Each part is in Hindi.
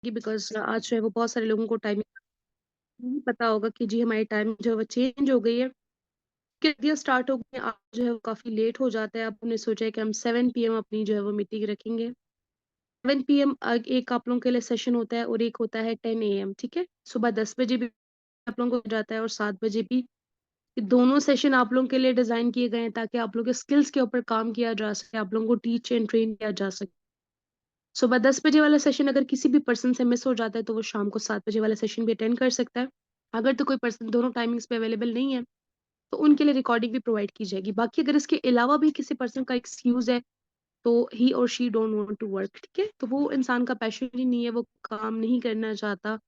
बिकॉज़ आज जो है वो बहुत सारे लोगों को टाइमिंग नहीं पता होगा कि जी हमारी टाइम जो है वो चेंज हो गई है। सर्दियाँ स्टार्ट हो गई हैं, आज जो है वो काफ़ी लेट हो जाता है। अब हमने सोचा है कि हम 7 पीएम अपनी जो है वो मीटिंग रखेंगे। 7 पीएम एक आप लोगों के लिए सेशन होता है और एक होता है 10 एएम, ठीक है? सुबह 10 बजे भी आप लोगों को हो जाता है और 7 बजे भी। ये दोनों सेशन आप लोगों के लिए डिज़ाइन किए गए हैं ताकि आप लोगों के स्किल्स के ऊपर काम किया जा सके, आप लोगों को टीच एंड ट्रेन किया जा सके। सुबह 10 बजे वाला सेशन अगर किसी भी पर्सन से मिस हो जाता है तो वो शाम को 7 बजे वाला सेशन भी अटेंड कर सकता है। अगर तो कोई पर्सन दोनों टाइमिंग्स पे अवेलेबल नहीं है तो उनके लिए रिकॉर्डिंग भी प्रोवाइड की जाएगी। बाकी अगर इसके अलावा भी किसी पर्सन का एक्सक्यूज़ है तो ही और she don't want to work, ठीक है? तो वो इंसान का पैशन ही नहीं है, वो काम नहीं करना चाहता,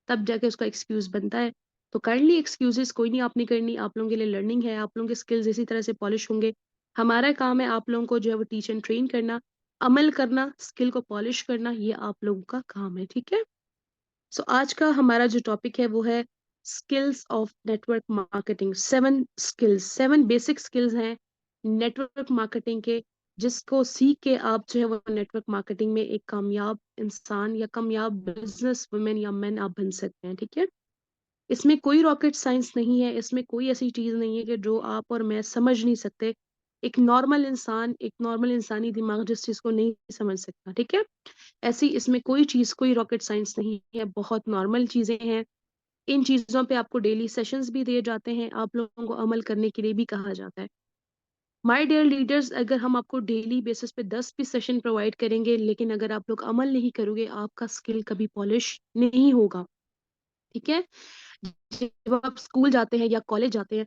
तब जाके उसका एक्सक्यूज़ बनता है। तो काइंडली एक्सक्यूज़ेज़ कोई नहीं आपने करनी, आप लोगों के लिए लर्निंग है, आप लोगों के स्किल्स इसी तरह से पॉलिश होंगे। हमारा काम है आप लोगों को जो है वो टीच एंड ट्रेन करना, अमल करना, स्किल को पॉलिश करना, ये आप लोगों का काम है, ठीक है? सो आज का हमारा जो टॉपिक है वो है skills of network marketing. 7 skills, 7 basic skills हैं नेटवर्क मार्केटिंग के, जिसको सीख के आप जो है वो नेटवर्क मार्केटिंग में एक कामयाब इंसान या कामयाब बिजनेस वुमेन या मैन आप बन सकते हैं, ठीक है? इसमें कोई रॉकेट साइंस नहीं है, इसमें कोई ऐसी चीज़ नहीं है कि जो आप और मैं समझ नहीं सकते। एक नॉर्मल इंसान, एक नॉर्मल इंसानी दिमाग जिस चीज़ को नहीं समझ सकता, ठीक है? ऐसी इसमें कोई चीज़, कोई रॉकेट साइंस नहीं है, बहुत नॉर्मल चीज़ें हैं। इन चीज़ों पे आपको डेली सेशंस भी दिए जाते हैं, आप लोगों को अमल करने के लिए भी कहा जाता है। माय डियर लीडर्स, अगर हम आपको डेली बेसिस पे 10 भी सेशन प्रोवाइड करेंगे, लेकिन अगर आप लोग अमल नहीं करोगे, आपका स्किल कभी पॉलिश नहीं होगा, ठीक है? जब आप स्कूल जाते हैं या कॉलेज जाते हैं,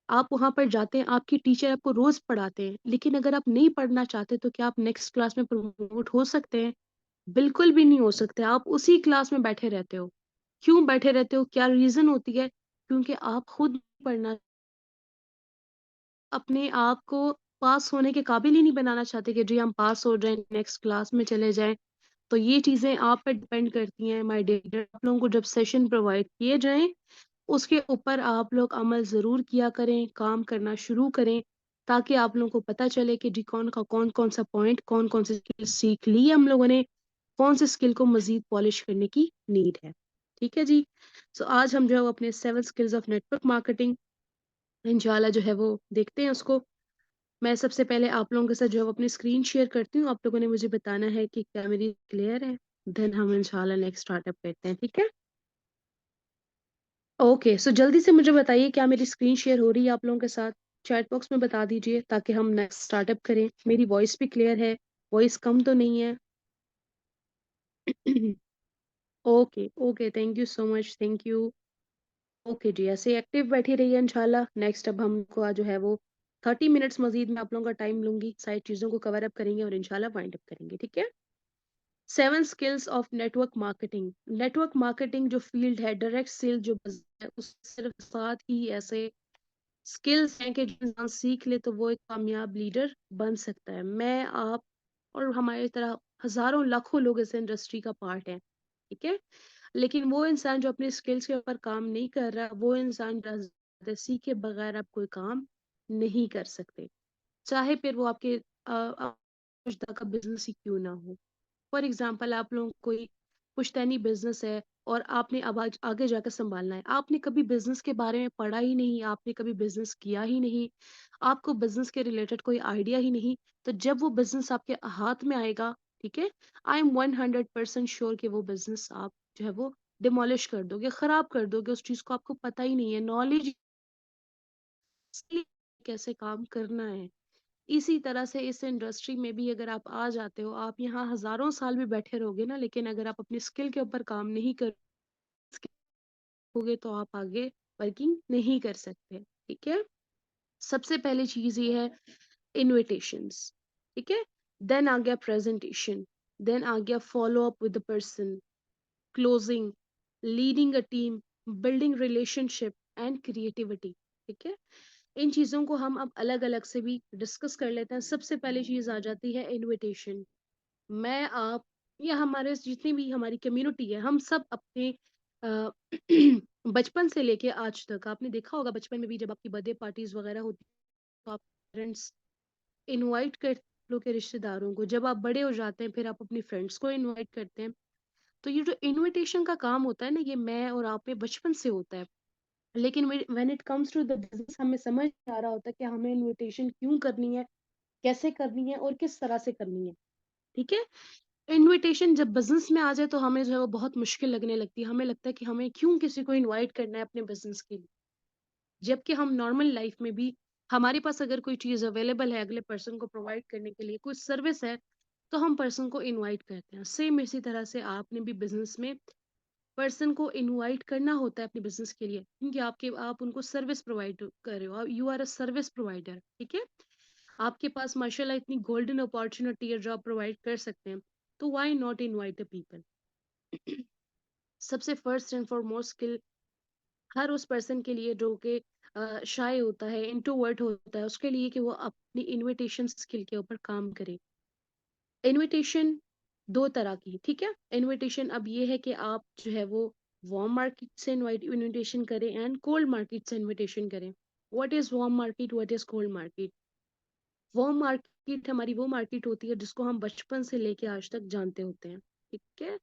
आप वहाँ पर जाते हैं, आपकी टीचर आपको रोज़ पढ़ाते हैं, लेकिन अगर आप नहीं पढ़ना चाहते, तो क्या आप नेक्स्ट क्लास में प्रमोट हो सकते हैं? बिल्कुल भी नहीं हो सकते, आप उसी क्लास में बैठे रहते हो। क्यों बैठे रहते हो? क्या रीज़न होती है? क्योंकि आप खुद पढ़ना, अपने आप को पास होने के काबिल ही नहीं बनाना चाहते कि जी हम पास हो जाएँ, नेक्स्ट क्लास में चले जाएँ। तो ये चीज़ें आप पे डिपेंड करती हैं माय डियर। आप लोगों को जब सेशन प्रोवाइड किए जाएँ, उसके ऊपर आप लोग अमल ज़रूर किया करें, काम करना शुरू करें, ताकि आप लोगों को पता चले कि जी कौन-कौन सा पॉइंट, कौन-कौन सी स्किल सीख ली है हम लोगों ने, कौन से स्किल को मज़ीद पॉलिश करने की नीड है। ठीक है जी? सो आज हम जो है वो अपने 7 स्किल्स ऑफ नेटवर्क मार्केटिंग इंशाल्लाह जो है वो देखते हैं उसको। मैं सबसे पहले आप लोगों के साथ जो है वो अपनी स्क्रीन शेयर करती हूँ। आप लोगों ने मुझे बताना है कि क्या मेरी क्लियर है? देन हम इंशाल्लाह नेक्स्ट स्टार्टअप करते हैं, ठीक है? ओके, सो जल्दी से मुझे बताइए क्या मेरी स्क्रीन शेयर हो रही है आप लोगों के साथ? चैट बॉक्स में बता दीजिए ताकि हम नेक्स्ट स्टार्टअप करें। मेरी वॉइस भी क्लियर है, वॉइस कम तो नहीं है? Okay, okay, thank you so much, thank you. Okay जी, ऐसे एक्टिव बैठी रहिए इंशाल्लाह। नेक्स्ट अब हमको आज जो है वो 30 मिनट्स मज़ीद मैं आप लोगों का टाइम लूँगी, सारी चीज़ों को कवर अप करेंगे और इंशाल्लाह वाइंड अप करेंगे, ठीक है? 7 skills of network marketing. Network marketing जो फ़ील्ड है, डायरेक्ट सेल जो बिज़नेस है, उससे सिर्फ 7 ही ऐसे स्किल्स हैं कि जो इंसान सीख ले तो वो एक कामयाब लीडर बन सकता है। मैं, आप और हमारी तरह हज़ारों लाखों लोग इस इंडस्ट्री का पार्ट हैं, ठीक है? लेकिन वो इंसान जो अपनी स्किल्स के ऊपर काम नहीं कर रहा, वो इंसान सीखे बगैर आप कोई काम नहीं कर सकते। चाहे फिर वो आपके का बिज़नेस ही क्यों ना हो। फॉर एग्जाम्पल आप लोगों को कोई पुश्तैनी बिजनेस है और आपने अब आज आगे जाकर संभालना है, आपने कभी बिजनेस के बारे में पढ़ा ही नहीं, आपने कभी बिजनेस किया ही नहीं, आपको बिजनेस के रिलेटेड कोई आइडिया ही नहीं, तो जब वो बिजनेस आपके हाथ में आएगा, ठीक है, आई एम 100% श्योर कि वो बिजनेस आप जो है वो डिमोलिश कर दोगे, खराब कर दोगे, उस चीज को आपको पता ही नहीं है, नॉलेज कैसे काम करना है। इसी तरह से इस इंडस्ट्री में भी अगर आप आ जाते हो, आप यहाँ हज़ारों साल भी बैठे रहोगे ना, लेकिन अगर आप अपनी स्किल के ऊपर काम नहीं करोगे तो आप आगे वर्किंग नहीं कर सकते, ठीक है? सबसे पहली चीज़ ये है इन्विटेशंस, ठीक है? देन आ गया प्रेजेंटेशन, देन आ गया follow up with the person, closing, leading a team, building relationship and creativity, ठीक है? इन चीज़ों को हम अब अलग-अलग से भी डिस्कस कर लेते हैं। सबसे पहली चीज़ आ जाती है इन्विटेशन। मैं, आप या हमारे जितनी भी हमारी कम्युनिटी है, हम सब अपने अ, बचपन से लेके आज तक आपने देखा होगा बचपन में भी जब आपकी बर्थडे पार्टीज़ वगैरह होती तो आप पेरेंट्स इनवाइट करते हैं लोग के रिश्तेदारों को। जब आप बड़े हो जाते हैं फिर आप अपने फ्रेंड्स को इनवाइट करते हैं। तो ये जो इन्विटेशन का काम होता है ना, ये मैं और आप में बचपन से होता है। लेकिन when it comes to the business, हमें समझ नहीं आ रहा होता कि हमें इनविटेशन क्यों करनी है, कैसे करनी है और किस तरह से करनी है। ठीक है। इनविटेशन जब बिजनेस में आ जाए तो हमें जो है वो बहुत मुश्किल लगने लगती है। हमें लगता है कि हमें क्यों किसी को इनवाइट करना है अपने बिजनेस के लिए, जबकि हम नॉर्मल लाइफ में भी हमारे पास अगर कोई चीज अवेलेबल है अगले पर्सन को प्रोवाइड करने के लिए, कोई सर्विस है, तो हम पर्सन को इनवाइट करते हैं। सेम इसी तरह से आपने भी बिजनेस में पर्सन को इनवाइट करना होता है अपने बिजनेस के लिए, क्योंकि आप उनको सर्विस प्रोवाइड कर रहे हो, you are a service provider. ठीक है। आपके पास माशाल्लाह इतनी गोल्डन अपॉर्चुनिटी है जो आप प्रोवाइड कर सकते हैं, तो why not invite the people. सबसे फर्स्ट एंड फॉरमोस्ट स्किल हर उस पर्सन के लिए जो कि शाय होता है, इंट्रोवर्ट होता है, उसके लिए कि वो अपनी इनविटेशन स्किल के ऊपर काम करे। इनविटेशन दो तरह की, ठीक है। इनविटेशन अब ये है कि आप जो है वो वार्म मार्केट से इनविटेशन करें एंड कोल्ड मार्केट से इनविटेशन करें। What is warm market, what is cold market? Warm market हमारी वो मार्केट होती है जिसको हम बचपन से लेके आज तक जानते होते हैं। ठीक है।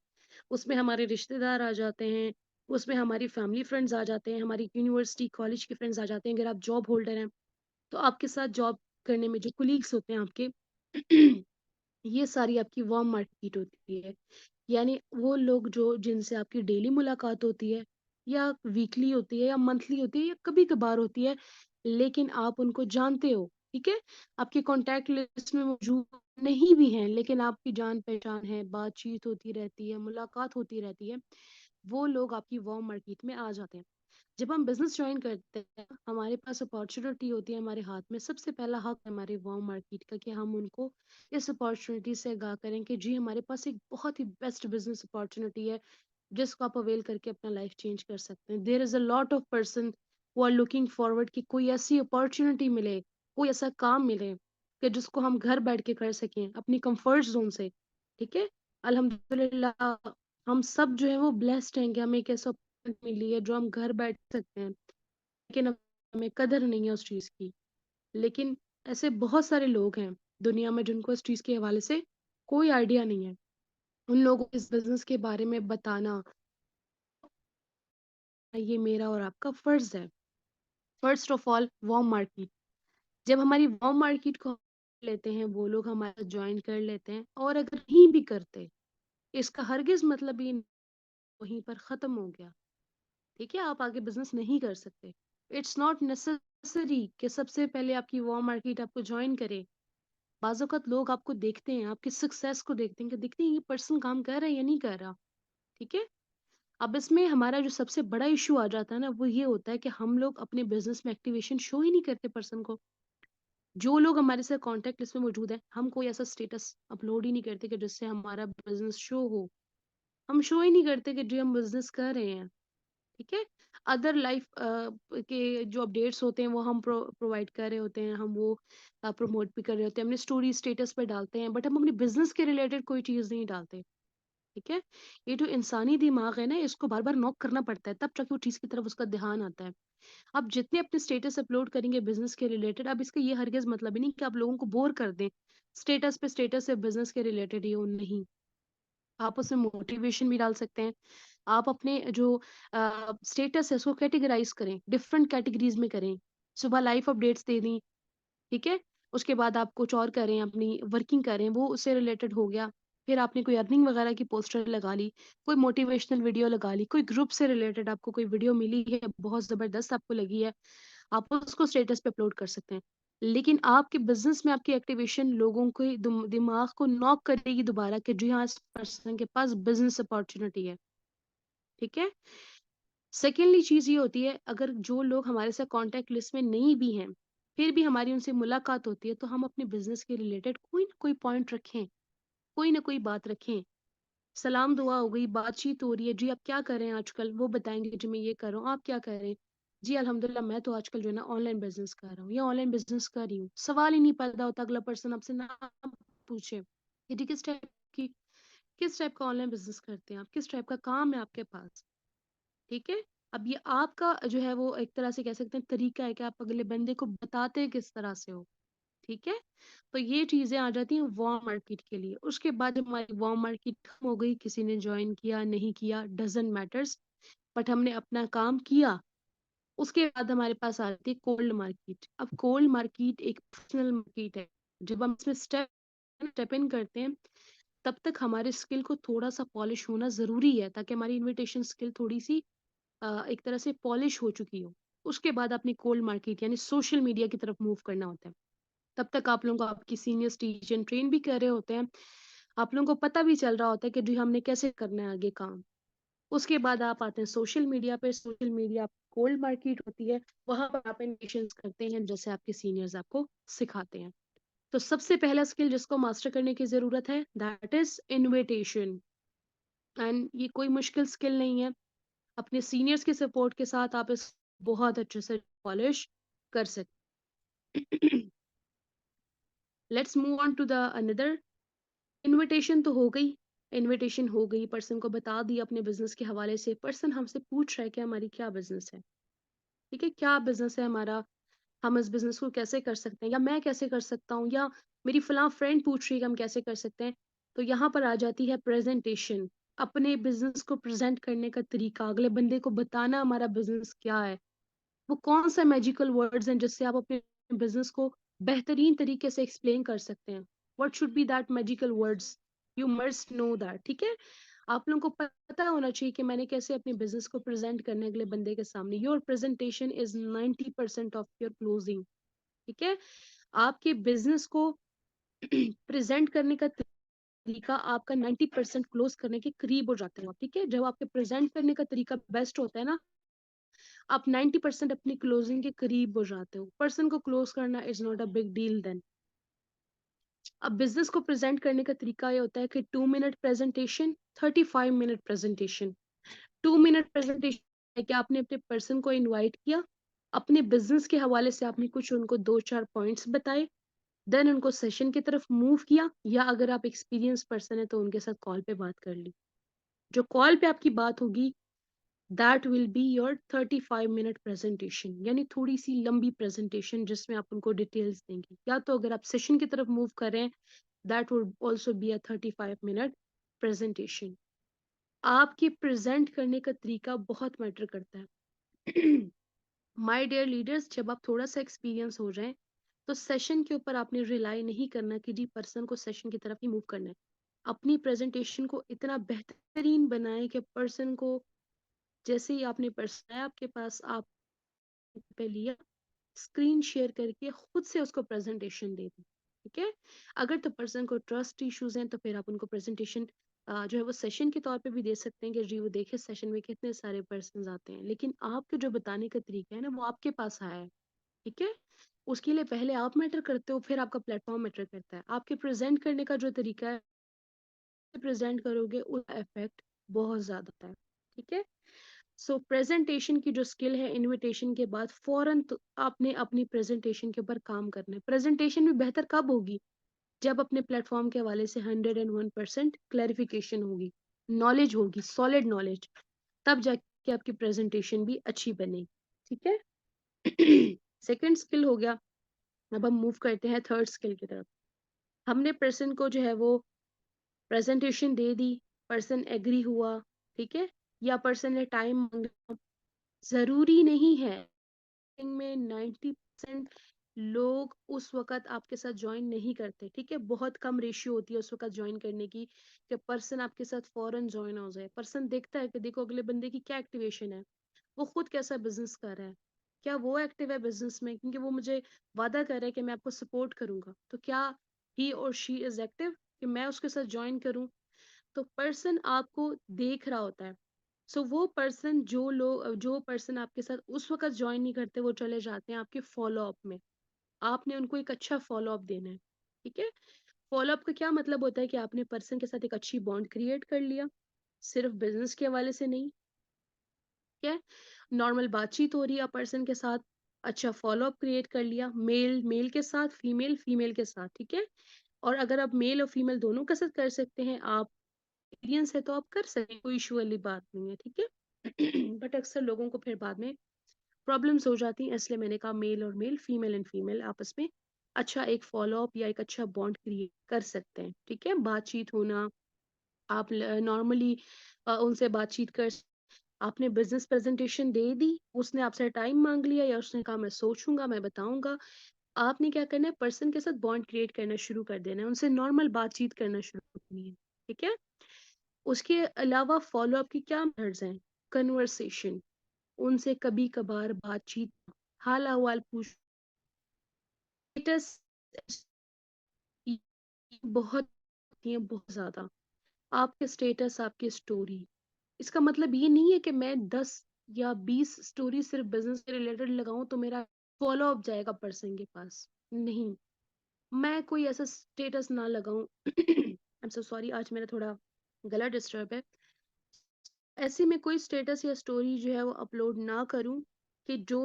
उसमें हमारे रिश्तेदार आ जाते हैं, उसमें हमारी फैमिली फ्रेंड्स आ जाते हैं, हमारी यूनिवर्सिटी कॉलेज के फ्रेंड्स आ जाते हैं। अगर आप जॉब होल्डर हैं तो आपके साथ जॉब करने में जो कुलीग्स होते हैं आपके, ये सारी आपकी वार्म मार्केट होती है। यानी वो लोग जो जिनसे आपकी डेली मुलाकात होती है, या वीकली होती है, या मंथली होती है, या कभी कभार होती है, लेकिन आप उनको जानते हो। ठीक है। आपके कॉन्टैक्ट लिस्ट में मौजूद नहीं भी हैं, लेकिन आपकी जान पहचान है, बातचीत होती रहती है, मुलाकात होती रहती है, वो लोग आपकी वार्म मार्केट में आ जाते हैं। जब हम बिजनेस ज्वाइन करते हैं, हमारे पास अपॉर्चुनिटी होती है हमारे हाथ में, सबसे पहला हक है हमारे वार्म मार्केट का कि हम उनको इस अपॉर्चुनिटी से आगाह करें कि जी हमारे पास एक बहुत ही बेस्ट बिजनेस अपॉर्चुनिटी है जिसको आप अवेल करके अपना लाइफ चेंज कर सकते हैं। There is a lot of person who are looking forward कि कोई ऐसी अपॉर्चुनिटी मिले, कोई ऐसा काम मिले कि जिसको हम घर बैठ के कर सकें अपनी कंफर्ट जोन से। ठीक है। अल्हम्दुलिल्लाह हम सब जो है वो ब्लेस्ड हैं कि हमें एक ऐसा मिली है जो हम घर बैठ सकते हैं, लेकिन हमें कदर नहीं है उस चीज की। लेकिन ऐसे बहुत सारे लोग हैं दुनिया में जिनको इस चीज के हवाले से कोई आइडिया नहीं है। उन लोगों को इस बिजनेस के बारे में बताना, ये मेरा और आपका फर्ज है। First of all warm market. जब हमारी वार्म मार्केट को लेते हैं वो लोग हमारा ज्वाइन कर लेते हैं, और अगर नहीं भी करते, इसका हरगिज मतलब ये वहीं पर खत्म हो गया। ठीक है। आप आगे बिजनेस नहीं कर सकते। इट्स नॉट नेसेसरी कि सबसे पहले आपकी वार्म मार्केट आपको ज्वाइन करे। बाज़ लोग आपको देखते हैं, आपकी सक्सेस को देखते हैं कि देखते हैं ये पर्सन काम कर रहा है या नहीं कर रहा। ठीक है। अब इसमें हमारा जो सबसे बड़ा इशू आ जाता है ना, वो ये होता है कि हम लोग अपने बिजनेस में एक्टिवेशन शो ही नहीं करते पर्सन को। जो लोग हमारे साथ कांटेक्ट लिस्ट में मौजूद है, हम कोई ऐसा स्टेटस अपलोड ही नहीं करते कि जिससे हमारा बिजनेस शो हो। हम शो ही नहीं करते कि जी हम बिजनेस कर रहे हैं। ठीक है। अदर लाइफ के जो अपडेट्स होते हैं वो हम प्रोवाइड कर रहे होते हैं, हम वो प्रमोट भी कर रहे होते हैं, अपने स्टोरी स्टेटस पर डालते हैं, बट हम अपने बिजनेस के रिलेटेड कोई चीज नहीं डालते। ठीक है। ये जो इंसानी दिमाग है ना, इसको बार बार नॉक करना पड़ता है, तब जाके वो चीज की तरफ उसका ध्यान आता है। आप जितने अपने स्टेटस अपलोड करेंगे बिजनेस के रिलेटेड, अब इसका ये हरगिज मतलब ही नहीं कि आप लोगों को बोर कर दें। स्टेटस पे स्टेटस है बिजनेस के रिलेटेड ही हो, नहीं। आप उसमें मोटिवेशन भी डाल सकते हैं। आप अपने जो स्टेटस है उसको कैटेगराइज करें, डिफरेंट कैटेगरीज में करें। सुबह लाइफ अपडेट्स दे दी। ठीक है। उसके बाद आप कुछ और करें, अपनी वर्किंग करें, वो उससे रिलेटेड हो गया। फिर आपने कोई अर्निंग वगैरह की पोस्टर लगा ली, कोई मोटिवेशनल वीडियो लगा ली, कोई ग्रुप से रिलेटेड आपको कोई वीडियो मिली है बहुत जबरदस्त आपको लगी है, आप उसको स्टेटस पे अपलोड कर सकते हैं। लेकिन आपके बिजनेस में आपकी एक्टिवेशन लोगों के दिमाग को नॉक करेगी दोबारा कि जी हाँ इस पर्सन के पास बिजनेस अपॉर्चुनिटी है। ठीक है। सेकेंडली चीज ये होती है, अगर जो लोग हमारे साथ कांटेक्ट लिस्ट में नहीं भी हैं, फिर भी हमारी उनसे मुलाकात होती है, तो हम अपने बिजनेस के रिलेटेड कोई ना कोई पॉइंट रखें, कोई ना कोई बात रखें। सलाम दुआ हो गई, बातचीत हो रही है, जी आप क्या कर रहे हैं आजकल, वो बताएंगे जी मैं ये कर रहा हूँ, आप क्या कर रहे हैं, जी अल्हम्दुलिल्लाह मैं तो आजकल जो है ना ऑनलाइन बिजनेस कर रहा हूँ या ऑनलाइन बिजनेस कर रही हूँ। सवाल ही नहीं पैदा होता अगला पर्सन आपसे ना पूछे कि जी की किस टाइप का ऑनलाइन बिजनेस करते हैं आप, किस टाइप का काम है आपके पास। ठीक है। अब ये आपका जो है वो एक तरह से कह सकते हैं तरीका है कि आप अगले बंदे को बताते किस तरह से हो। ठीक है। तो ये चीजें आ जाती हैं वार्म मार्केट के लिए। उसके बाद जब हमारी वार्म मार्केट खत्म हो गई, किसी ने ज्वाइन किया नहीं किया डजेंट मैटर्स, बट हमने अपना काम किया, उसके बाद हमारे पास आती है कोल्ड मार्केट। अब कोल्ड मार्केट एक प्रोफेशनल मार्केट है। जब हम इसमें स्टेप स्टेप इन करते हैं, तब तक हमारे स्किल को थोड़ा सा पॉलिश होना जरूरी है, ताकि हमारी इनविटेशन स्किल थोड़ी सी एक तरह से पॉलिश हो चुकी हो। उसके बाद अपनी कोल्ड मार्केट यानी सोशल मीडिया की तरफ मूव करना होता है। तब तक आप लोगों को आपकी सीनियर्स टीचर ट्रेन भी कर रहे होते हैं, आप लोगों को पता भी चल रहा होता है कि जी हमने कैसे करना है आगे काम। उसके बाद आप आते हैं सोशल मीडिया पे। सोशल मीडिया कोल्ड मार्केट होती है, वहां पर आप इन्वेस्टिंग करते हैं जैसे आपके सीनियर्स आपको सिखाते हैं। तो सबसे पहला स्किल जिसको मास्टर करने की जरूरत है, दैट इज इनविटेशन। एंड ये कोई मुश्किल स्किल नहीं है, अपने सीनियर्स के सपोर्ट के साथ आप इस बहुत अच्छे से पॉलिश कर सकते। Let's move on to the another. Invitation तो हो गई, इनविटेशन हो गई, पर्सन को बता दिया अपने बिजनेस के हवाले से। पर्सन हमसे पूछ रहा है कि हमारी क्या बिजनेस है, ठीक है, क्या बिजनेस है हमारा, हम इस बिजनेस को कैसे कर सकते हैं, या मैं कैसे कर सकता हूँ, या मेरी फलां फ्रेंड पूछ रही है कि हम कैसे कर सकते हैं। तो यहाँ पर आ जाती है प्रेजेंटेशन। अपने बिजनेस को प्रेजेंट करने का तरीका, अगले बंदे को बताना हमारा बिजनेस क्या है, वो कौन सा मैजिकल वर्ड्स हैं जिससे आप अपने बिजनेस को बेहतरीन तरीके से एक्सप्लेन कर सकते हैं। What should be that magical words, you must know that, ठीक है। आप लोगों को पता होना चाहिए कि मैंने कैसे अपने बिजनेस को प्रेजेंट करने अगले बंदे के सामने। Your presentation is 90% of your closing, ठीक है। आपके बिजनेस को प्रेजेंट करने का तरीका आपका 90% क्लोज करने के करीब हो जाते हो, ठीक है। जब आपके प्रेजेंट करने का तरीका बेस्ट होता है ना, आप 90% अपनी क्लोजिंग के करीब हो जाते हो। पर्सन को क्लोज करना is not a big deal then. अब बिजनेस को प्रेजेंट करने का तरीका ये होता है कि 2 minute presentation, 35 minute presentation. 2 minute presentation है कि आपने अपने पर्सन को इनवाइट किया, अपने बिजनेस के हवाले से आपने कुछ उनको 2-4 पॉइंट्स बताए, देन उनको सेशन की तरफ मूव किया, या अगर आप एक्सपीरियंस पर्सन है तो उनके साथ कॉल पे बात कर ली। जो कॉल पे आपकी बात होगी, that will be your 35 minute presentation, यानी थोड़ी सी लंबी प्रेजेंटेशन जिसमें आप उनको डिटेल्स देंगे। या तो अगर आप सेशन की तरफ मूव कर रहे हैं, that would also be a 35 minute presentation. आपके प्रेजेंट करने का तरीका बहुत मैटर करता है। माय डियर लीडर्स, जब आप थोड़ा सा एक्सपीरियंस हो जाए, तो सेशन के ऊपर आपने रिलाई नहीं करना कि जी पर्सन को सेशन की तरफ ही मूव करना है। अपनी प्रेजेंटेशन को इतना बेहतरीन बनाएं कि पर्सन को, जैसे ही आपने पर्सन आया आपके पास, आप पे लिया, स्क्रीन शेयर करके खुद से उसको प्रेजेंटेशन दे दें, ठीक है। अगर तो पर्सन को ट्रस्ट इश्यूज हैं, तो फिर आप उनको प्रेजेंटेशन जो है वो सेशन के तौर पे भी दे सकते हैं कि जी वो देखे सेशन में कितने सारे पर्सन आते हैं, लेकिन आपके जो बताने का तरीका है ना, वो आपके पास आया है, ठीक है। उसके लिए पहले आप मैटर करते हो, फिर आपका प्लेटफॉर्म मैटर करता है। आपके प्रेजेंट करने का जो तरीका है, प्रेजेंट करोगे उसका इफेक्ट बहुत ज्यादा होता है, ठीक है। सो प्रेजेंटेशन की जो स्किल है, इनविटेशन के बाद फौरन तो आपने अपनी प्रेजेंटेशन के ऊपर काम करना है। प्रेजेंटेशन भी बेहतर कब होगी, जब अपने प्लेटफॉर्म के हवाले से 101% क्लैरिफिकेशन होगी, नॉलेज होगी, सॉलिड नॉलेज, तब जाके आपकी प्रेजेंटेशन भी अच्छी बनेगी, ठीक है। सेकंड स्किल हो गया। अब हम मूव करते हैं थर्ड स्किल की तरफ। हमने पर्सन को जो है वो प्रेजेंटेशन दे दी, पर्सन एग्री हुआ, ठीक है, या पर्सन ने टाइम मांगा। जरूरी नहीं है में 90% लोग उस वक्त आपके साथ ज्वाइन नहीं करते, ठीक है। बहुत कम रेशियो होती है उस वक्त ज्वाइन करने की कि पर्सन आपके साथ फौरन ज्वाइन हो जाए। पर्सन देखता है कि देखो अगले बंदे की क्या एक्टिवेशन है, वो खुद कैसा बिजनेस कर रहा है, क्या वो एक्टिव है बिजनेस में, क्योंकि वो मुझे वादा कर रहा है कि मैं आपको सपोर्ट करूंगा, तो क्या ही और शी इज एक्टिव कि मैं उसके साथ ज्वाइन करूं। तो पर्सन आपको देख रहा होता है। सो वो पर्सन, जो पर्सन आपके साथ उस वक्त ज्वाइन नहीं करते, वो चले जाते हैं आपके फॉलो अप में। आपने उनको एक अच्छा फॉलो अप देना है, ठीक है। फॉलो अप का क्या मतलब होता है कि आपने पर्सन के साथ एक अच्छी बॉन्ड क्रिएट कर लिया, सिर्फ बिजनेस के हवाले से नहीं, ठीक है। नॉर्मल बातचीत हो रही है पर्सन के साथ, अच्छा फॉलो अप क्रिएट कर लिया, मेल मेल के साथ, फीमेल फीमेल के साथ, ठीक है। और अगर आप मेल और फीमेल दोनों के साथ कर सकते हैं, आप एक्सपीरियंस है तो आप कर सकते हैं, कोई इशू वाली बात नहीं है, ठीक है। बट अक्सर लोगों को फिर बाद में प्रॉब्लम्स हो जाती हैं, इसलिए मैंने कहा मेल और मेल, फीमेल एंड फीमेल आपस में अच्छा एक फॉलो अप या एक अच्छा बॉन्ड क्रिएट कर सकते हैं। ठीक है, बातचीत होना, आप नॉर्मली उनसे बातचीत कर, आपने बिजनेस प्रेजेंटेशन दे दी, उसने आपसे टाइम मांग लिया या उसने कहा मैं सोचूंगा मैं बताऊंगा, आपने क्या करना है, पर्सन के साथ बॉन्ड क्रिएट करना शुरू कर देना है, उनसे नॉर्मल बातचीत करना शुरू करनी है। ठीक है, उसके अलावा फॉलो अप की क्या मेथड्स हैं, कन्वर्सेशन, उनसे कभी कभार बातचीत, हाल अहवाल पूछ, स्टेटस, बहुत होती है बहुत ज्यादा, आपके स्टेटस आपकी स्टोरी, इसका मतलब ये नहीं है कि मैं 10 या 20 स्टोरी सिर्फ बिजनेस के रिलेटेड लगाऊं तो मेरा फॉलो अप जाएगा पर्सन के पास, नहीं, मैं कोई ऐसा स्टेटस ना लगाऊं आई एम सो सॉरी, आज मेरा थोड़ा गला डिस्टर्ब है, ऐसे में कोई स्टेटस या स्टोरी जो है वो अपलोड ना करूं कि जो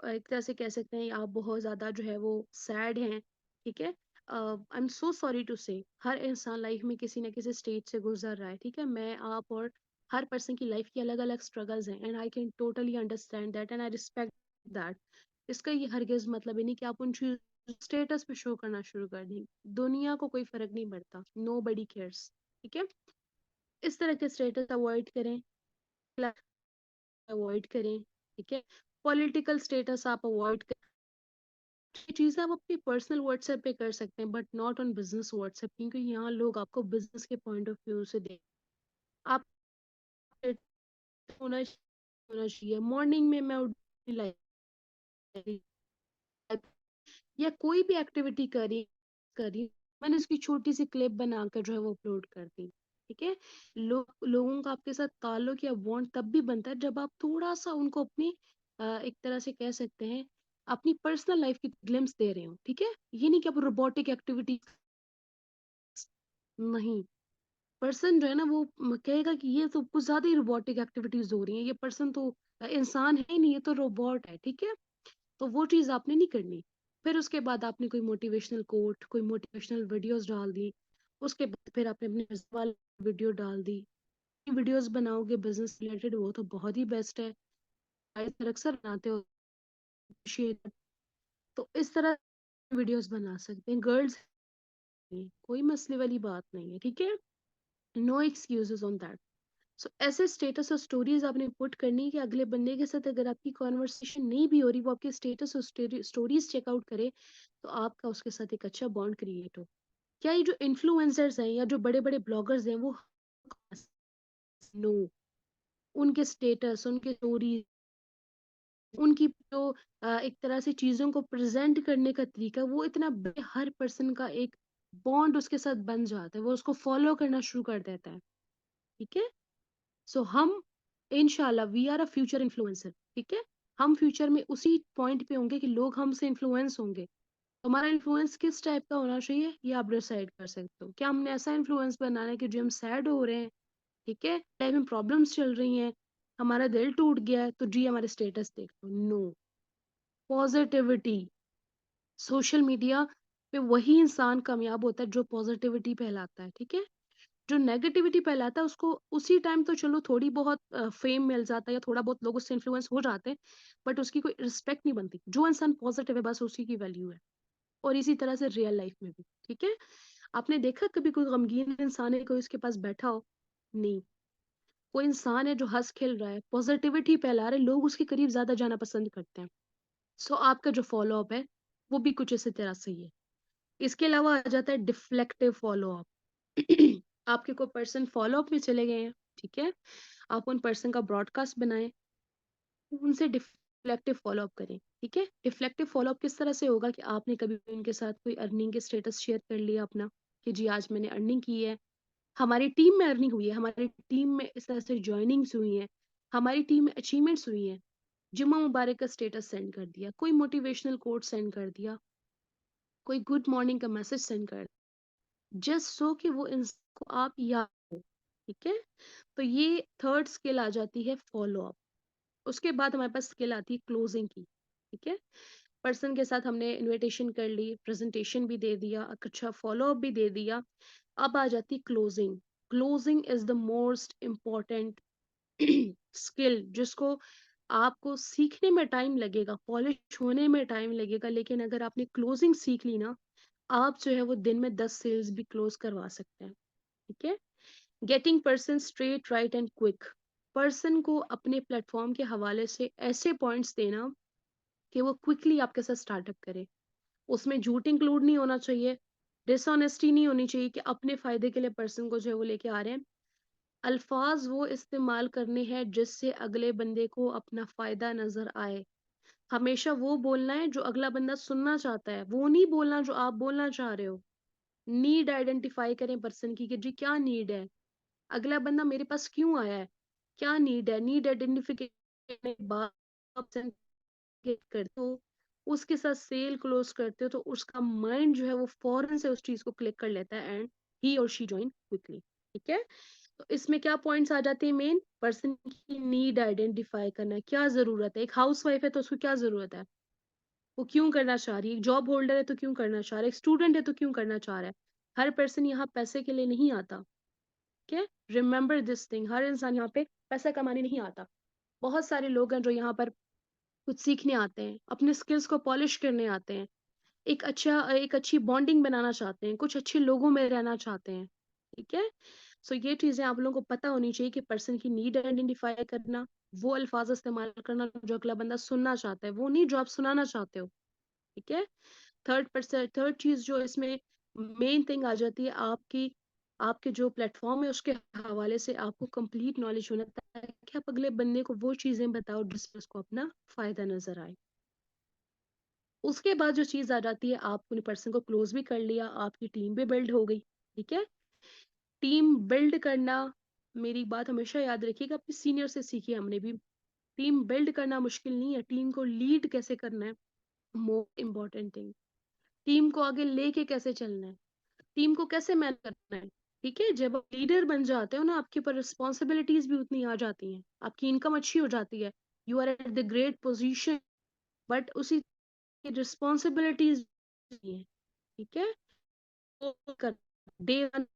एक तरह से कह सकते हैं आप बहुत ज्यादा जो है वो सैड हैं। ठीक है, I am so sorry to say, हर इंसान लाइफ में किसी ना किसी स्टेज से गुजर रहा है। ठीक है, मैं आप और हर पर्सन की लाइफ की अलग अलग स्ट्रगल्स हैं, and I can totally understand that and I respect that. इसका ये हरगिज मतलब ही नहीं कि आप उन स्टेटस पे शो करना शुरू कर दें, दुनिया को कोई फर्क नहीं पड़ता, नो बडी केयर्स। ठीक है, इस तरह के स्टेटस अवॉइड करें, अवॉइड करें। ठीक है, पॉलिटिकल स्टेटस आप अवॉइड करें, ये चीजें आप अपनी पर्सनल व्हाट्सएप पे कर सकते हैं but not on business WhatsApp, क्योंकि यहाँ लोग आपको बिजनेस के पॉइंट ऑफ व्यू से देख, आप होना चाहिए मॉर्निंग में मैं या कोई भी एक्टिविटी करी, मैंने उसकी छोटी सी क्लिप बनाकर जो है वो अपलोड कर दी। ठीक है, लोगों का आपके साथ ताल्लुक या बॉन्ड तब भी बनता है जब आप थोड़ा सा उनको अपनी एक तरह से कह सकते हैं अपनी पर्सनल लाइफ की ग्लिम्स दे रहे हो। ठीक है, ये नहीं कि आप रोबोटिक एक्टिविटी, नहीं, पर्सन जो है ना वो कहेगा कि ये तो कुछ ज्यादा ही रोबोटिक एक्टिविटीज हो रही हैं, ये पर्सन तो इंसान है ही नहीं, ये तो रोबोट है। ठीक है, तो वो चीज आपने नहीं करनी। फिर उसके बाद आपने कोई मोटिवेशनल कोट, कोई मोटिवेशनल वीडियोस डाल दी, उसके बाद फिर आपने अपने business वाली वीडियो डाल दी, वीडियोस बनाओगे बिजनेस रिलेटेड वो तो बहुत ही बेस्ट है, अक्सर बनाते हो, appreciate। तो इस तरह वीडियोस बना सकते हैं गर्ल्स, कोई मसले वाली बात नहीं है। ठीक है, नो एक्सक्यूजेस ऑन दैट। सो ऐसे स्टेटस और स्टोरीज आपने पुट करनी है कि अगले बंदे के साथ अगर आपकी कॉन्वर्सेशन नहीं भी हो रही, वो आपके स्टेटस और स्टोरीज चेकआउट करे तो आपका उसके साथ एक अच्छा बॉन्ड क्रिएट हो। क्या ये जो इन्फ्लुएंसर्स हैं या जो बड़े बड़े ब्लॉगर्स हैं वो, नो, उनके स्टेटस, उनके स्टोरी, उनकी जो एक तरह से चीजों को प्रेजेंट करने का तरीका, वो इतना हर पर्सन का एक बॉन्ड उसके साथ बन जाता है, वो उसको फॉलो करना शुरू कर देता है। ठीक है, सो हम इंशाल्लाह we are a future influencer. ठीक है, हम फ्यूचर में उसी पॉइंट पे होंगे कि लोग हमसे इन्फ्लुएंस होंगे। हमारा इन्फ्लुएंस किस टाइप का होना चाहिए ये आप डिसाइड कर सकते हो, क्या हमने ऐसा इन्फ्लुएंस बनाना है कि जो हम सैड हो रहे हैं, ठीक है, लाइफ में प्रॉब्लम्स चल रही हैं, हमारा दिल टूट गया है तो जी हमारे स्टेटस देख लो, नो, पॉजिटिविटी, सोशल मीडिया पे वही इंसान कामयाब होता है जो पॉजिटिविटी फैलाता है। ठीक है, जो नेगेटिविटी फैलाता है उसको उसी टाइम तो चलो थोड़ी बहुत फेम मिल जाता है या थोड़ा बहुत लोग उससे इन्फ्लुएंस हो जाते हैं, बट उसकी कोई रिस्पेक्ट नहीं बनती, जो इंसान पॉजिटिव है बस उसी की वैल्यू है। और इसी तरह से रियल लाइफ में भी। ठीक है, आपने देखा कभी कोई गमगीन इंसान है कोई उसके पास बैठा हो, नहीं, कोई इंसान है जो हंस खेल रहा है, पॉजिटिविटी फैला रहा है, लोग उसके करीब ज्यादा जाना पसंद करते हैं। सो आपका जो फॉलो अप है वो भी कुछ इसी तरह से ही है। इसके अलावा आ जाता है डिफ्लेक्टिव फॉलो अप। आपके कोई पर्सन फॉलो अप में चले गए हैं, ठीक है, आप उन पर्सन का ब्रॉडकास्ट बनाएं, उनसे डिफ्लेक्टिव फॉलो अप करें। ठीक है, डिफ्लेक्टिव फॉलो अप किस तरह से होगा कि आपने कभी उनके साथ कोई अर्निंग के स्टेटस शेयर कर लिया अपना कि जी आज मैंने अर्निंग की है, हमारी टीम में अर्निंग हुई है, हमारी टीम में इस तरह से ज्वाइनिंग्स हुई हैं, हमारी टीम में अचीवमेंट्स हुई हैं, जुम्मा मुबारक का स्टेटस सेंड कर दिया, कोई मोटिवेशनल कोट सेंड कर दिया, कोई गुड मॉर्निंग का मैसेज सेंड कर, जस्ट सो कि वो इंसान को आप याद हो। ठीक है, तो ये थर्ड स्किल आ जाती है फॉलो अप। उसके बाद हमारे पास स्किल आती है क्लोजिंग की। ठीक है, पर्सन के साथ हमने इनविटेशन कर ली, प्रेजेंटेशन भी दे दिया, अच्छा फॉलो अप भी दे दिया, अब आ जाती closing. Closing is the most important skill जिसको आपको सीखने में टाइम लगेगा, पॉलिश होने में टाइम लगेगा, लेकिन अगर आपने क्लोजिंग सीख ली ना, आप जो है वो दिन में 10 सेल्स भी क्लोज करवा सकते हैं। ठीक है? Getting person straight right and quick. Person को अपने प्लेटफॉर्म के हवाले से ऐसे पॉइंट्स देना कि वो क्विकली आपके साथ स्टार्टअप करे। उसमें झूठ इंक्लूड नहीं होना चाहिए, डिसऑनेस्टी नहीं होनी चाहिए कि अपने फायदे के लिए पर्सन को जो है वो लेके आ रहे हैं। अल्फाज वो इस्तेमाल करने हैं जिससे अगले बंदे को अपना फायदा नजर आए। हमेशा वो बोलना है जो अगला बंदा सुनना चाहता है, वो नहीं बोलना जो आप बोलना चाह रहे हो। नीड आइडेंटिफाई करें पर्सन की कि जी क्या नीड है, अगला बंदा मेरे पास क्यों आया है, क्या नीड है। नीड आइडेंटिफिकेशन के बाद पर्सन करते हो, उसके साथ सेल क्लोज करते हो, तो उसका माइंड जो है वो फौरन से उस चीज को क्लिक कर लेता है एंड ही और शी जॉइन क्विकली। ठीक है? तो इसमें क्या पॉइंट्स आ जाते हैं? मेन पर्सन की नीड आइडेंटिफाई करना है, क्या जरूरत है। एक हाउसवाइफ है तो उसको क्या जरूरत है, वो क्यों करना चाह रही है। एक जॉब होल्डर है तो क्यों करना चाह रहा है। एक स्टूडेंट है तो क्यों करना चाह रहा है। हर पर्सन यहाँ पैसे के लिए नहीं आता। ठीक है? रिमेम्बर दिस थिंग, हर इंसान यहाँ पे पैसा कमाने नहीं आता। बहुत सारे लोग हैं जो यहाँ पर कुछ सीखने आते हैं, अपने स्किल्स को पॉलिश करने आते हैं, एक अच्छी बॉन्डिंग बनाना चाहते हैं, कुछ अच्छे लोगों में रहना चाहते हैं। ठीक है? सो ये चीजें आप लोगों को पता होनी चाहिए कि पर्सन की नीड आइडेंटिफाई करना, वो अल्फाज इस्तेमाल करना जो अगला बंदा सुनना चाहता है, वो नहीं जो आप सुनाना चाहते हो। ठीक है? थर्ड चीज जो इसमें मेन थिंग आ जाती है, आपकी आपके जो प्लेटफॉर्म है उसके हवाले से आपको कंप्लीट नॉलेज होना चाहिए कि आप अगले बंदे को वो चीजें बताओ जिसमें उसको अपना फायदा नजर आए। उसके बाद जो चीज आ जाती है, आप उन पर्सन को क्लोज भी कर लिया, आपकी टीम भी बिल्ड हो गई। ठीक है? टीम बिल्ड करना, मेरी बात हमेशा याद रखिएगा, अपने सीनियर से सीखिए। हमने भी टीम बिल्ड करना मुश्किल नहीं है, टीम को लीड कैसे करना है मोस्ट इम्पोर्टेंट थिंग। टीम को आगे लेके कैसे चलना है, टीम को कैसे मैनेज करना है। ठीक है? जब आप लीडर बन जाते हो ना, आपके ऊपर रिस्पॉन्सिबिलिटीज भी उतनी आ जाती हैं, आपकी इनकम अच्छी हो जाती है, you are at the great position, but उसी रिस्पॉन्सिबिलिटीज है। ठीक है? तो कर डे वन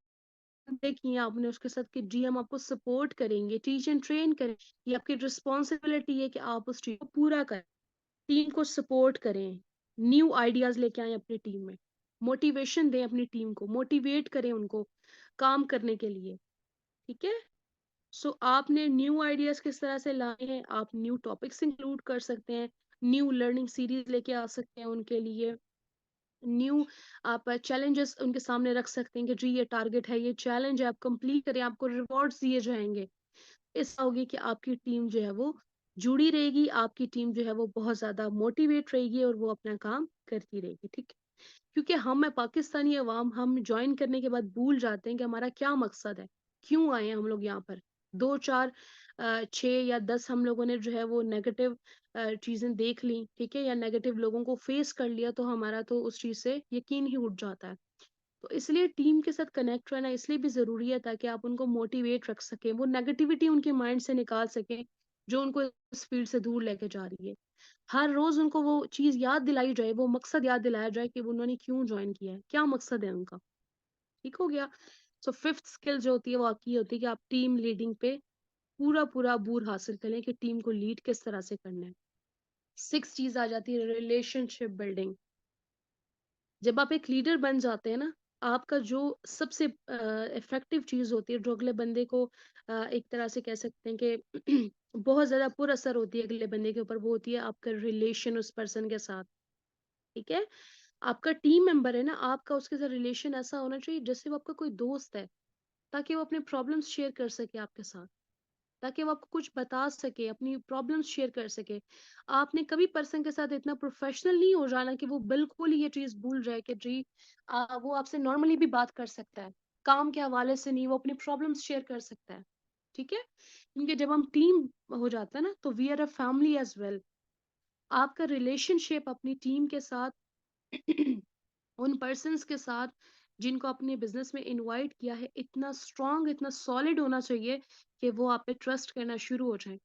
किया आपने उसके साथ कि जी हम आपको सपोर्ट करेंगे, टीच एंड ट्रेन करें। ये आपकी रिस्पॉन्सिबिलिटी है कि आप उस चीज को पूरा करें, टीम को सपोर्ट करें, न्यू आइडियाज लेके आए अपनी टीम में, मोटिवेशन दें अपनी टीम को, मोटिवेट करें उनको काम करने के लिए। ठीक है? सो आपने न्यू आइडियाज किस तरह से लाए हैं, आप न्यू टॉपिक्स इंक्लूड कर सकते हैं, न्यू लर्निंग सीरीज लेके आ सकते हैं उनके लिए, न्यू आप चैलेंजेस उनके सामने रख सकते हैं कि जी ये टारगेट है, ये चैलेंज है, आप कंप्लीट करें, आपको रिवॉर्ड्स दिए जाएंगे। इससे होगी कि आपकी टीम जो है वो जुड़ी रहेगी, आपकी टीम जो है वो बहुत ज्यादा मोटिवेट रहेगी और वो अपना काम करती रहेगी। ठीक है? क्योंकि हम है पाकिस्तानी अवाम, हम ज्वाइन करने के बाद भूल जाते हैं कि हमारा क्या मकसद है, क्यों आए हैं हम लोग यहाँ पर। दो चार 6 या 10 हम लोगों ने जो है वो नेगेटिव चीजें देख ली, ठीक है, या नेगेटिव लोगों को फेस कर लिया, तो हमारा तो उस चीज से यकीन ही उठ जाता है। तो इसलिए टीम के साथ कनेक्ट रहना इसलिए भी जरूरी है ताकि आप उनको मोटिवेट रख सकें, वो नेगेटिविटी उनके माइंड से निकाल सकें जो उनको इस फील्ड से दूर लेके जा रही है। हर रोज उनको वो चीज याद दिलाई जाए, वो मकसद याद दिलाया जाए कि वो उन्होंने क्यों ज्वाइन किया है, क्या मकसद है उनका। ठीक हो गया? सो फिफ्थ स्किल जो होती है वो आपकी ये होती है कि आप टीम लीडिंग पे पूरा पूरा बूर हासिल करें कि टीम को लीड किस तरह से करना है। सिक्स चीज आ जाती है रिलेशनशिप बिल्डिंग। जब आप एक लीडर बन जाते हैं ना, आपका जो सबसे इफेक्टिव चीज होती है जो अगले बंदे को एक तरह से कह सकते हैं कि बहुत ज्यादा पुर असर होती है अगले बंदे के ऊपर, वो होती है आपका रिलेशन उस पर्सन के साथ। ठीक है? आपका टीम मेंबर है ना, आपका उसके साथ रिलेशन ऐसा होना चाहिए जैसे वो आपका कोई दोस्त है, ताकि वो अपने प्रॉब्लम्स शेयर कर सके आपके साथ, ताकि वो आपको कुछ बता सके, अपनी प्रॉब्लम्स शेयर कर सके। आपने कभी पर्सन के साथ इतना प्रोफेशनल नहीं हो जाना कि वो बिल्कुल ही ये चीज भूल जाए कि जी वो आपसे नॉर्मली भी बात कर सकता है, काम के हवाले से नहीं, वो अपनी प्रॉब्लम्स शेयर कर सकता है। ठीक है? क्योंकि जब हम टीम हो जाता है ना, तो we are a family as well. आपका रिलेशनशिप अपनी टीम के साथ उन पर्सन्स के साथ जिनको आपने बिजनेस में इनवाइट किया है, इतना स्ट्रांग, इतना सॉलिड होना चाहिए कि वो आप पे ट्रस्ट करना शुरू हो जाए।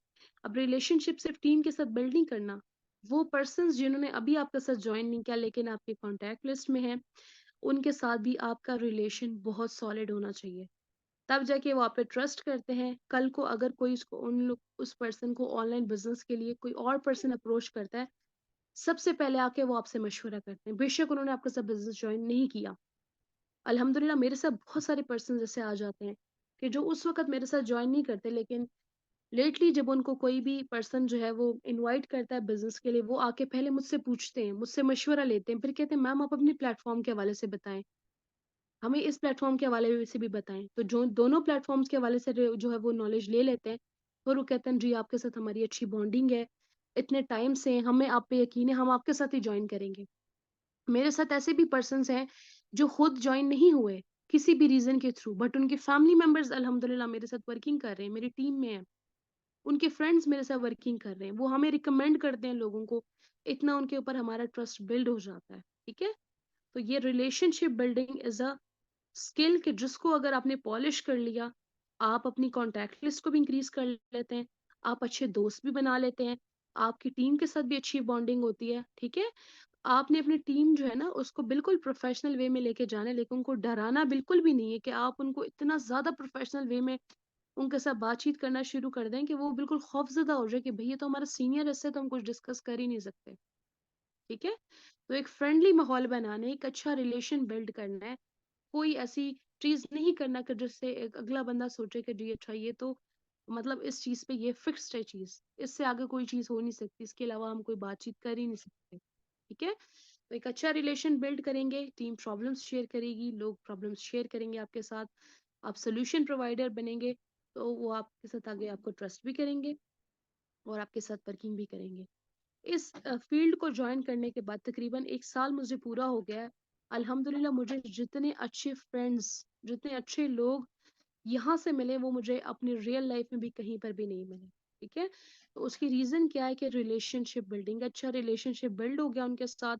अब रिलेशनशिप सिर्फ टीम के साथ बिल्ड नहीं करना, वो पर्सन्स जिन्होंने अभी आपके साथ ज्वाइन नहीं किया लेकिन आपके कॉन्टैक्ट लिस्ट में है, उनके साथ भी आपका रिलेशन बहुत सॉलिड होना चाहिए। तब जाके वो आप पे ट्रस्ट करते हैं। कल को अगर कोई उसको उन लोग उस पर्सन को ऑनलाइन बिजनेस के लिए कोई और पर्सन अप्रोच करता है, सबसे पहले आके वो आपसे मशवरा करते हैं, बेशक उन्होंने आपके साथ बिजनेस ज्वाइन नहीं किया। अल्हम्दुलिल्लाह मेरे साथ बहुत सारे पर्सन जैसे आ जाते हैं कि जो उस वक्त मेरे साथ ज्वाइन नहीं करते, लेकिन लेटली जब उनको कोई भी पर्सन जो है वो इनवाइट करता है बिजनेस के लिए, वो आके पहले मुझसे पूछते हैं, मुझसे मशवरा लेते हैं, फिर कहते हैं मैम आप अपने प्लेटफॉर्म के हवाले से बताएं, हमें इस प्लेटफॉर्म के हवाले से भी बताएं। तो जो दोनों प्लेटफॉर्म्स के हवाले से जो है वो नॉलेज ले लेते हैं, और वो कहते हैं जी आपके साथ हमारी अच्छी बॉन्डिंग है, इतने टाइम से हमें आप पे यकीन है, हम आपके साथ ही ज्वाइन करेंगे। मेरे साथ ऐसे भी पर्सन्स हैं जो खुद ज्वाइन नहीं हुए किसी भी रीजन के थ्रू, बट उनके फैमिली मेंबर्स अल्हम्दुलिल्लाह मेरे साथ वर्किंग कर रहे हैं, मेरी टीम में है, उनके फ्रेंड्स मेरे साथ वर्किंग कर रहे हैं, वो हमें रिकमेंड करते हैं लोगों को। इतना उनके ऊपर हमारा ट्रस्ट बिल्ड हो जाता है। ठीक है, तो ये relationship building is a skill कि जिसको अगर आपने पॉलिश कर लिया, आप अपनी कॉन्टैक्ट लिस्ट को भी इंक्रीज कर लेते हैं, आप अच्छे दोस्त भी बना लेते हैं, आपकी टीम के साथ भी अच्छी बॉन्डिंग होती है। ठीक है, आपने अपनी टीम जो है ना उसको बिल्कुल प्रोफेशनल वे में लेके जाना है, लेकिन उनको डराना बिल्कुल भी नहीं है कि आप उनको इतना ज्यादा प्रोफेशनल वे में उनके साथ बातचीत करना शुरू कर दें कि वो बिल्कुल खौफजदा हो जाए कि भई ये तो हमारा सीनियर है, इससे तो हम कुछ डिस्कस कर ही नहीं सकते। ठीक है, तो एक फ्रेंडली माहौल बनाना है, एक अच्छा रिलेशन बिल्ड करना है, कोई ऐसी चीज नहीं करना कि जिससे एक अगला बंदा सोचे कि जी अच्छा ये तो मतलब इस चीज पे ये फिक्स्ड है चीज, इससे आगे कोई चीज हो नहीं सकती, इसके अलावा हम कोई बातचीत कर ही नहीं सकते। ठीक है, तो एक अच्छा रिलेशन बिल्ड करेंगे, टीम प्रॉब्लम्स शेयर करेगी, लोग प्रॉब्लम्स शेयर करेंगे आपके साथ, आप सोल्यूशन प्रोवाइडर बनेंगे, तो वो आपके साथ आगे आपको ट्रस्ट भी करेंगे और आपके साथ वर्किंग भी करेंगे। इस फील्ड को ज्वाइन करने के बाद तकरीबन 1 साल मुझे पूरा हो गया है। अल्हम्दुलिल्लाह मुझे जितने अच्छे फ्रेंड्स, जितने अच्छे लोग यहाँ से मिले, वो मुझे अपनी रियल लाइफ में भी कहीं पर भी नहीं मिले। ठीक है, तो उसकी रीजन क्या है कि रिलेशनशिप बिल्डिंग, अच्छा रिलेशनशिप बिल्ड हो गया उनके साथ,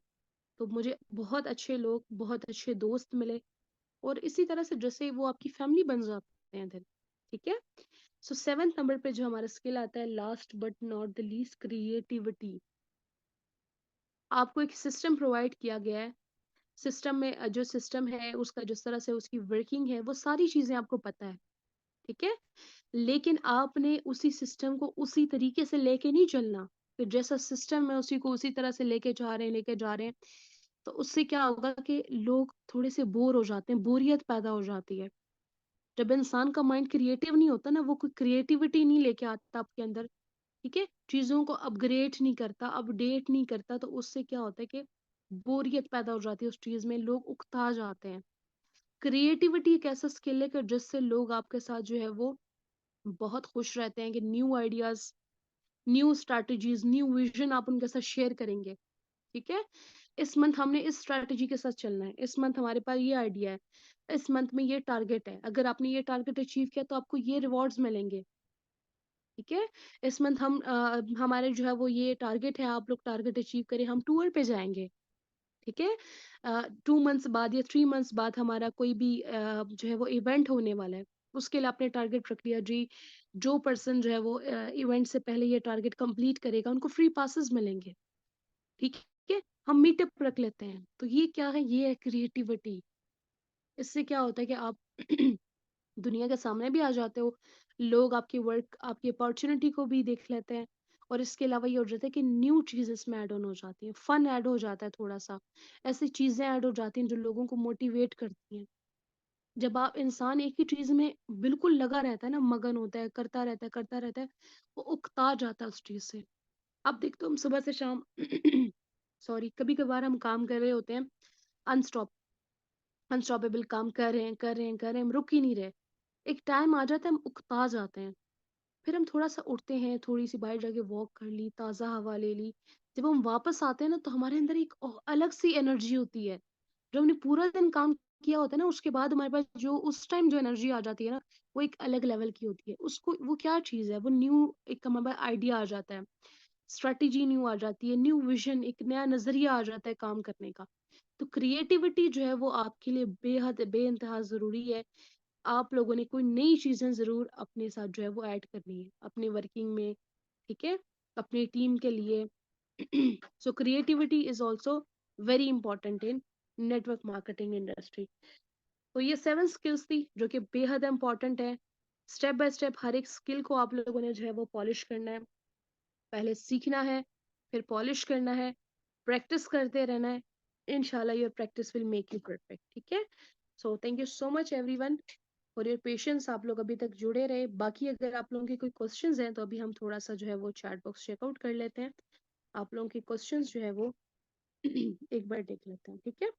तो मुझे बहुत अच्छे लोग, बहुत अच्छे दोस्त मिले, और इसी तरह से जैसे वो आपकी फैमिली बन जाते हैं दिन। ठीक है, सो 7th नंबर पे जो हमारा स्किल आता है, last but not the least, creativity. आपको एक सिस्टम प्रोवाइड किया गया है, सिस्टम में जो सिस्टम है उसका जिस तरह से उसकी वर्किंग है वो सारी चीजें आपको पता है। ठीक है, लेकिन आपने उसी सिस्टम को उसी तरीके से लेके नहीं चलना, फिर जैसा सिस्टम है उसी को उसी तरह से लेके जा रहे हैं, तो उससे क्या होगा कि लोग थोड़े से बोर हो जाते हैं, बोरियत पैदा हो जाती है। जब इंसान का माइंड क्रिएटिव नहीं होता ना, वो कोई क्रिएटिविटी नहीं लेके आता आपके अंदर, ठीक है, चीजों को अपग्रेड नहीं करता, अपडेट नहीं करता, तो उससे क्या होता है कि बोरियत पैदा हो जाती है उस चीज में, लोग उकता जाते हैं। क्रिएटिविटी एक ऐसा स्किल है कि जिससे लोग आपके साथ जो है वो बहुत खुश रहते हैं कि new ideas, new strategies, new vision आप उनके साथ शेयर करेंगे। ठीक है, इस मंथ हमने इस स्ट्रैटेजी के साथ चलना है, इस मंथ हमारे पास ये आइडिया है, इस मंथ में ये टारगेट है, अगर आपने ये टारगेट अचीव किया तो आपको ये रिवॉर्ड्स मिलेंगे। ठीक है, इस मंथ हम हमारे जो है वो ये टारगेट है, आप लोग टारगेट अचीव करें, हम टूर पे जाएंगे। ठीक है, 2 मंथ्स बाद या 3 मंथ्स बाद हमारा कोई भी जो है वो इवेंट होने वाला है, उसके लिए आपने टारगेट रख लिया जी, जो पर्सन जो है वो इवेंट से पहले ये टारगेट कंप्लीट करेगा उनको फ्री पासेस मिलेंगे। ठीक है, हम मीटअप रख लेते हैं, तो ये क्या है, ये है क्रिएटिविटी। इससे क्या होता है कि आप दुनिया के सामने भी आ जाते हो, लोग आपकी वर्क, आपकी अपॉर्चुनिटी को भी देख लेते हैं, और इसके अलावा ये हो जाता है कि न्यू चीजें इसमें ऐड ऑन हो जाती हैं, फन ऐड हो जाता है थोड़ा सा, ऐसी चीजें ऐड हो जाती हैं जो लोगों को मोटिवेट करती हैं। जब आप इंसान एक ही चीज में बिल्कुल लगा रहता है ना, मगन होता है, करता रहता है, वो उकता जाता है उस चीज से। अब देखते हो हम सुबह से शाम सॉरी, कभी कभार हम काम कर रहे होते हैं, अनस्टॉप अनस्टॉपेबल काम कर रहे हैं, हम रुक ही नहीं रहे, एक टाइम आ जाता है हम उकता जाते हैं, फिर हम थोड़ा सा उठते हैं, थोड़ी सी बाहर जाके वॉक कर ली, ताज़ा हवा ले ली, जब हम वापस आते हैं ना तो हमारे अंदर एक अलग सी एनर्जी होती है, जो हमने पूरा दिन काम किया होता है ना, उसके बाद हमारे पास जो उस टाइम जो एनर्जी आ जाती है ना, वो एक अलग लेवल की होती है। उसको वो क्या चीज़ है, वो न्यू एक हमारे पास आइडिया आ जाता है, स्ट्रेटेजी न्यू आ जाती है, न्यू विजन, एक नया नजरिया आ जाता है काम करने का। तो क्रिएटिविटी जो है वो आपके लिए बेहद बेइंतहा जरूरी है। आप लोगों ने कोई नई चीजें जरूर अपने साथ जो है वो ऐड करनी है अपने वर्किंग में। ठीक है, अपनी टीम के लिए। सो creativity is also very important in network marketing industry. तो ये 7 स्किल्स थी जो कि बेहद इंपॉर्टेंट है। स्टेप बाय स्टेप हर एक स्किल को आप लोगों ने जो है वो पॉलिश करना है। पहले सीखना है, फिर पॉलिश करना है, प्रैक्टिस करते रहना है। इंशाल्लाह your practice will make you perfect. ठीक है। So thank you so much everyone for your patience. आप लोग अभी तक जुड़े रहे। बाकी अगर आप लोगों के कोई क्वेश्चंस हैं तो अभी हम थोड़ा सा जो है वो चैट बॉक्स चेकआउट कर लेते हैं। आप लोगों के क्वेश्चंस जो है वो एक बार देख लेते हैं। ठीक है।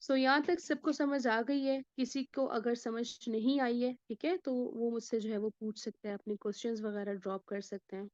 सो यहाँ तक सबको समझ आ गई है? किसी को अगर समझ नहीं आई है, ठीक है, तो वो मुझसे जो है वो पूछ सकते हैं, अपने क्वेश्चंस वगैरह ड्रॉप कर सकते हैं।